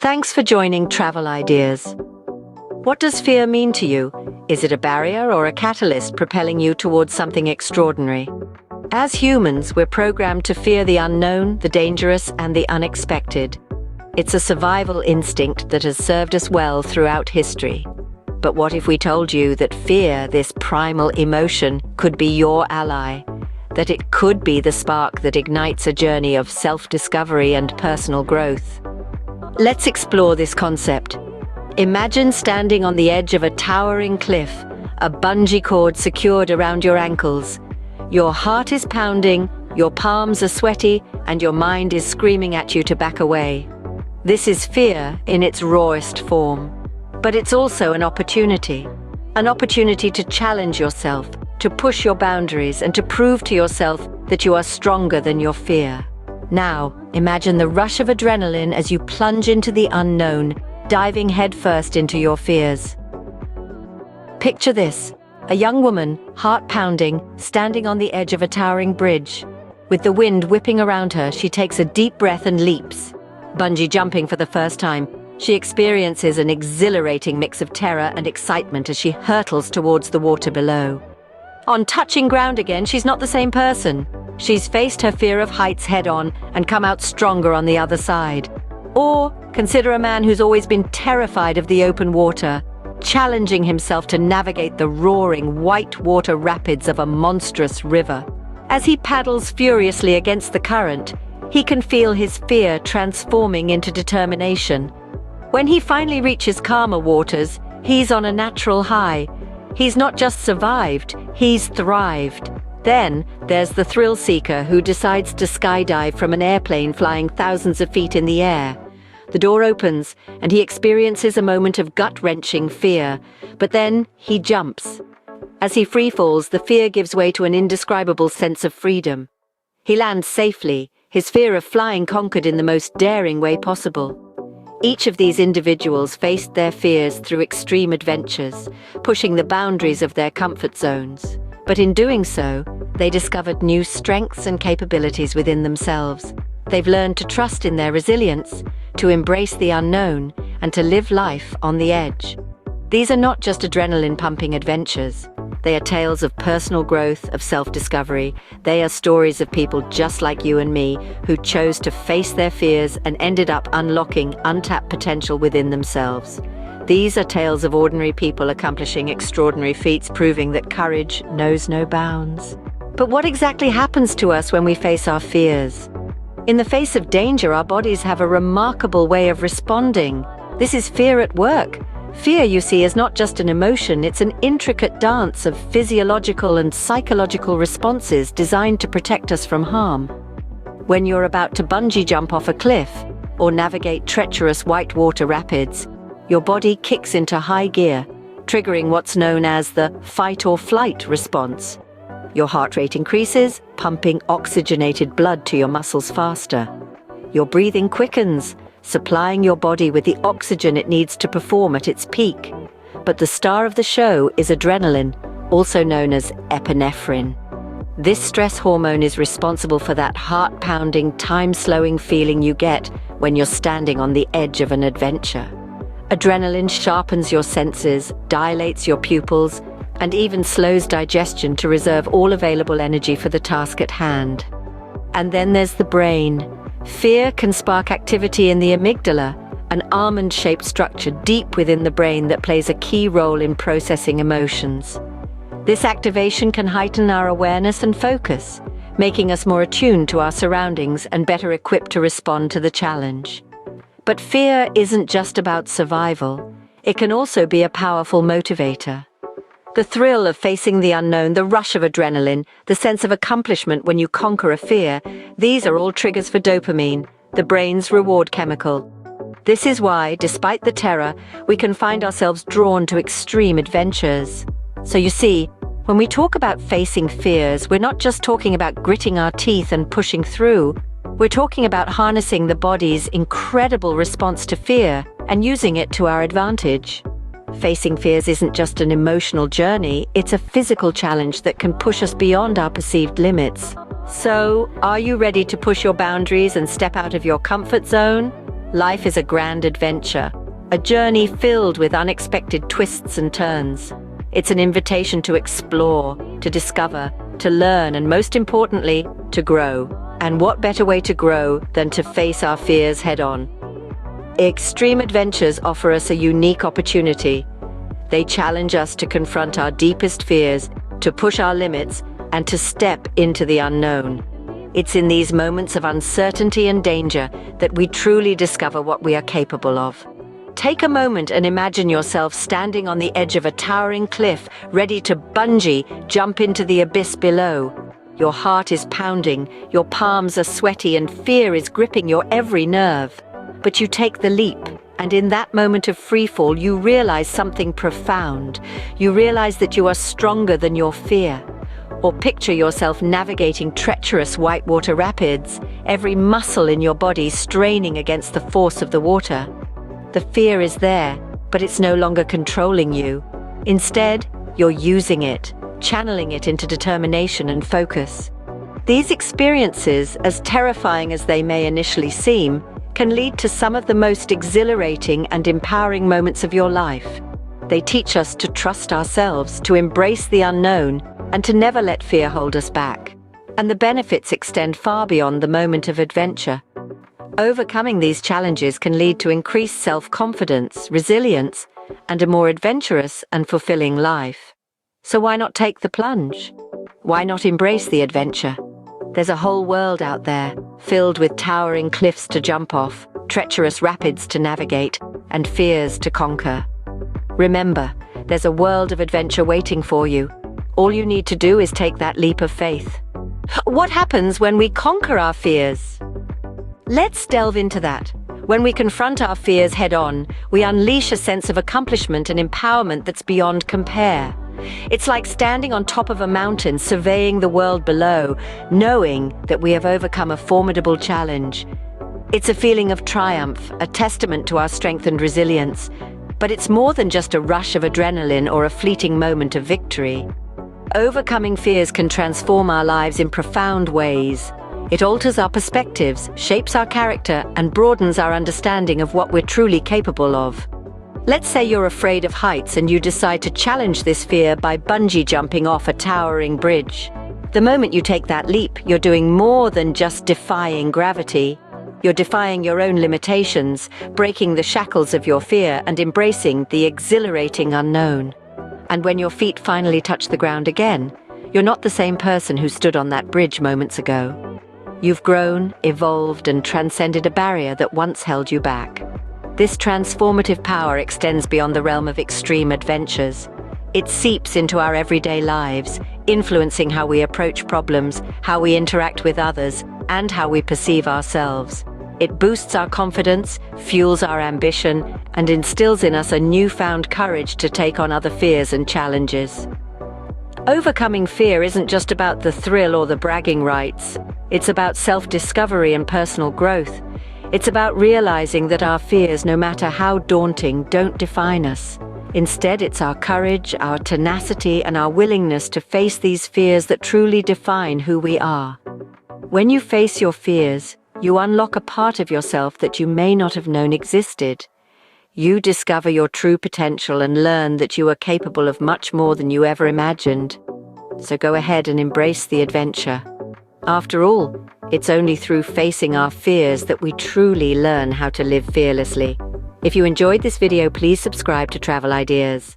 Thanks for joining Travel Ideas. What does fear mean to you? Is it a barrier or a catalyst propelling you towards something extraordinary? As humans, we're programmed to fear the unknown, the dangerous, and the unexpected. It's a survival instinct that has served us well throughout history. But what if we told you that fear, this primal emotion, could be your ally? That it could be the spark that ignites a journey of self-discovery and personal growth? Let's explore this concept. Imagine standing on the edge of a towering cliff, a bungee cord secured around your ankles. Your heart is pounding, your palms are sweaty, and your mind is screaming at you to back away. This is fear in its rawest form. But it's also an opportunity to challenge yourself, to push your boundaries, and to prove to yourself that you are stronger than your fear. Now, imagine the rush of adrenaline as you plunge into the unknown, diving headfirst into your fears. Picture this: a young woman, heart pounding, standing on the edge of a towering bridge. With the wind whipping around her, she takes a deep breath and leaps. Bungee jumping for the first time, she experiences an exhilarating mix of terror and excitement as she hurtles towards the water below. On touching ground again, she's not the same person. She's faced her fear of heights head-on and come out stronger on the other side. Or consider a man who's always been terrified of the open water, challenging himself to navigate the roaring white water rapids of a monstrous river. As he paddles furiously against the current, he can feel his fear transforming into determination. When he finally reaches calmer waters, he's on a natural high. He's not just survived, he's thrived. Then there's the thrill seeker who decides to skydive from an airplane flying thousands of feet in the air. The door opens and he experiences a moment of gut-wrenching fear, but then he jumps. As he freefalls, the fear gives way to an indescribable sense of freedom. He lands safely, his fear of flying conquered in the most daring way possible. Each of these individuals faced their fears through extreme adventures, pushing the boundaries of their comfort zones. But in doing so, they discovered new strengths and capabilities within themselves. They've learned to trust in their resilience, to embrace the unknown, and to live life on the edge. These are not just adrenaline-pumping adventures. They are tales of personal growth, of self-discovery. They are stories of people just like you and me who chose to face their fears and ended up unlocking untapped potential within themselves. These are tales of ordinary people accomplishing extraordinary feats, proving that courage knows no bounds. But what exactly happens to us when we face our fears? In the face of danger, our bodies have a remarkable way of responding. This is fear at work. Fear, you see, is not just an emotion, it's an intricate dance of physiological and psychological responses designed to protect us from harm. When you're about to bungee jump off a cliff or navigate treacherous whitewater rapids, your body kicks into high gear, triggering what's known as the fight or flight response. Your heart rate increases, pumping oxygenated blood to your muscles faster. Your breathing quickens, supplying your body with the oxygen it needs to perform at its peak. But the star of the show is adrenaline, also known as epinephrine. This stress hormone is responsible for that heart-pounding, time-slowing feeling you get when you're standing on the edge of an adventure. Adrenaline sharpens your senses, dilates your pupils, and even slows digestion to reserve all available energy for the task at hand. And then there's the brain. Fear can spark activity in the amygdala, an almond-shaped structure deep within the brain that plays a key role in processing emotions. This activation can heighten our awareness and focus, making us more attuned to our surroundings and better equipped to respond to the challenge. But fear isn't just about survival. It can also be a powerful motivator. The thrill of facing the unknown, the rush of adrenaline, the sense of accomplishment when you conquer a fear, these are all triggers for dopamine, the brain's reward chemical. This is why, despite the terror, we can find ourselves drawn to extreme adventures. So you see, when we talk about facing fears, we're not just talking about gritting our teeth and pushing through. We're talking about harnessing the body's incredible response to fear and using it to our advantage. Facing fears isn't just an emotional journey, it's a physical challenge that can push us beyond our perceived limits. So, are you ready to push your boundaries and step out of your comfort zone? Life is a grand adventure, a journey filled with unexpected twists and turns. It's an invitation to explore, to discover, to learn, and most importantly, to grow. And what better way to grow than to face our fears head-on? Extreme adventures offer us a unique opportunity. They challenge us to confront our deepest fears, to push our limits, and to step into the unknown. It's in these moments of uncertainty and danger that we truly discover what we are capable of. Take a moment and imagine yourself standing on the edge of a towering cliff, ready to bungee jump into the abyss below. Your heart is pounding, your palms are sweaty, and fear is gripping your every nerve. But you take the leap, and in that moment of freefall, you realize something profound. You realize that you are stronger than your fear. Or picture yourself navigating treacherous whitewater rapids, every muscle in your body straining against the force of the water. The fear is there, but it's no longer controlling you. Instead, you're using it, channeling it into determination and focus. These experiences, as terrifying as they may initially seem, can lead to some of the most exhilarating and empowering moments of your life. They teach us to trust ourselves, to embrace the unknown, and to never let fear hold us back. And the benefits extend far beyond the moment of adventure. Overcoming these challenges can lead to increased self-confidence, resilience, and a more adventurous and fulfilling life. So why not take the plunge? Why not embrace the adventure? There's a whole world out there, filled with towering cliffs to jump off, treacherous rapids to navigate, and fears to conquer. Remember, there's a world of adventure waiting for you. All you need to do is take that leap of faith. What happens when we conquer our fears? Let's delve into that. When we confront our fears head-on, we unleash a sense of accomplishment and empowerment that's beyond compare. It's like standing on top of a mountain, surveying the world below, knowing that we have overcome a formidable challenge. It's a feeling of triumph, a testament to our strength and resilience. But it's more than just a rush of adrenaline or a fleeting moment of victory. Overcoming fears can transform our lives in profound ways. It alters our perspectives, shapes our character, and broadens our understanding of what we're truly capable of. Let's say you're afraid of heights and you decide to challenge this fear by bungee jumping off a towering bridge. The moment you take that leap, you're doing more than just defying gravity. You're defying your own limitations, breaking the shackles of your fear, and embracing the exhilarating unknown. And when your feet finally touch the ground again, you're not the same person who stood on that bridge moments ago. You've grown, evolved, and transcended a barrier that once held you back. This transformative power extends beyond the realm of extreme adventures. It seeps into our everyday lives, influencing how we approach problems, how we interact with others, and how we perceive ourselves. It boosts our confidence, fuels our ambition, and instills in us a newfound courage to take on other fears and challenges. Overcoming fear isn't just about the thrill or the bragging rights. It's about self-discovery and personal growth. It's about realizing that our fears, no matter how daunting, don't define us. Instead, it's our courage, our tenacity, and our willingness to face these fears that truly define who we are. When you face your fears, you unlock a part of yourself that you may not have known existed. You discover your true potential and learn that you are capable of much more than you ever imagined. So go ahead and embrace the adventure. After all, it's only through facing our fears that we truly learn how to live fearlessly. If you enjoyed this video, please subscribe to Travel Ideas.